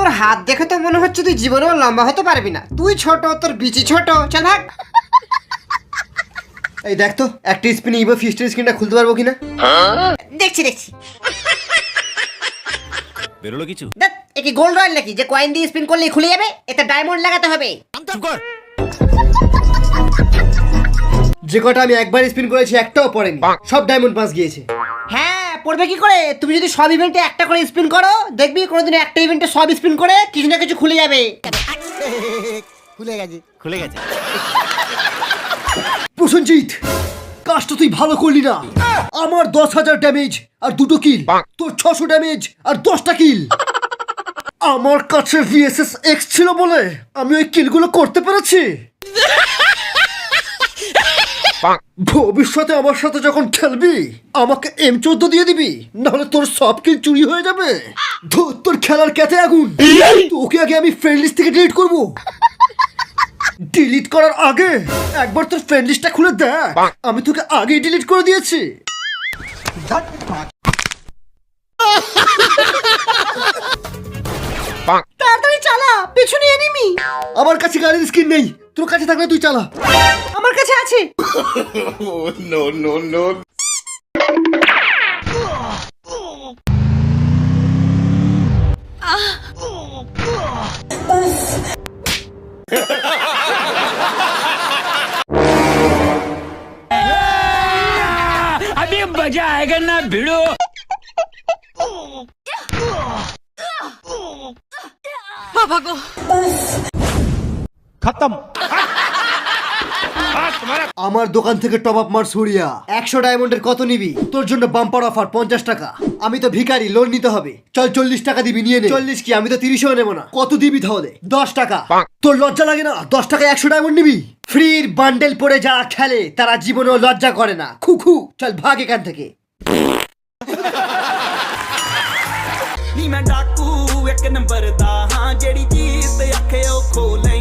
তোর হাত দেখে তো মনে হচ্ছে তুই জীবনেও লম্বা হতে পারবি না। তুই ছোট, তোর বিচি ছোট, চল ভাগ। এই দেখ তো একটা স্পিন ইভো ফিস্টের স্ক্রিনটা খুলতে পারবো কিনা। দেখছি বেরোলো কিছু? দেখ এ কি গোল্ড রয়্যাল নাকি যে কয়েন দিয়ে স্পিন করলেই খুলে যাবে? এতে ডায়মন্ড লাগাতে হবে। চুপ কর। যে কটা আমি একবার স্পিন করেছি একটাও পড়েনি, সব ডায়মন্ড পাস গিয়েছে। হ্যাঁ পড়বে কি করে? তুমি যদি সব ইভেন্টে একটা করে স্পিন করো, দেখবি কোনোদিন একটা ইভেন্টে সব স্পিন করে কিছু না কিছু খুলে যাবে। খুলে গেছে। প্রসেনজিৎ, কাজটা তুই ভালো করলি না। আমার 10,000 ড্যামেজ আর 2টো কিল, তোর 600 ড্যামেজ আর 10টা কিল। আমার কাছে ভিএসএস এক্স ছিল বলে আমি ওই কিলগুলো করতে পেরেছি। ভবিষ্যতে আমার সাথে যখন খেলবি আমাকে M14 দিয়ে দিবি, নাহলে তোর সব কিল চুরি হয়ে যাবে। ধুর, তোর খেলার ক্যাতে আগুন। তোকে আগে আমি ফ্রেন্ড লিস্ট থেকে ডিলিট করবো। ডিলিট করার আগে একবার তোর ফ্রেন্ড লিস্টটা খুলে দেখ, আমি তোকে আগেই ডিলিট করে দিয়েছি। তাড়াতাড়ি চালা, পেছনে এনিমি। আমার কাছে গাড়ির স্ক্রিন নেই, তোর কাছে থাকলে তুই চালা। আমার কাছে আছে। अभी मजा आएगा ना भिड़ो। আমার দোকান থেকে টপ আপ মার সুরিয়া। 100 ডায়মন্ডের কত নিবি? তোর জন্য বাম্পার অফার 50 টাকা। আমি তো ভিখারি, লোন নিতে হবে। চল 40 টাকা দিবি, নিয়ে নে। 40 কি? আমি তো 30ও নেবো না। কত দিবি তাহলে? 10 টাকা। তোর লজ্জা লাগে না? 10 টাকায় 100 ডায়মন্ড নিবি? ফ্রির বান্ডেল পরে যারা খেলে তারা জীবনেও লজ্জা করে না। খুখু, চল ভাগ এখান থেকে। ਨੀ ਮੈਂ ਡਾਕੂ ਇੱਕ ਨੰਬਰ ਦਾ ਹਾਂ ਜਿਹੜੀ ਚੀਜ਼ ਤੇ ਅੱਖੇ ਉਹ ਖੋਲੇ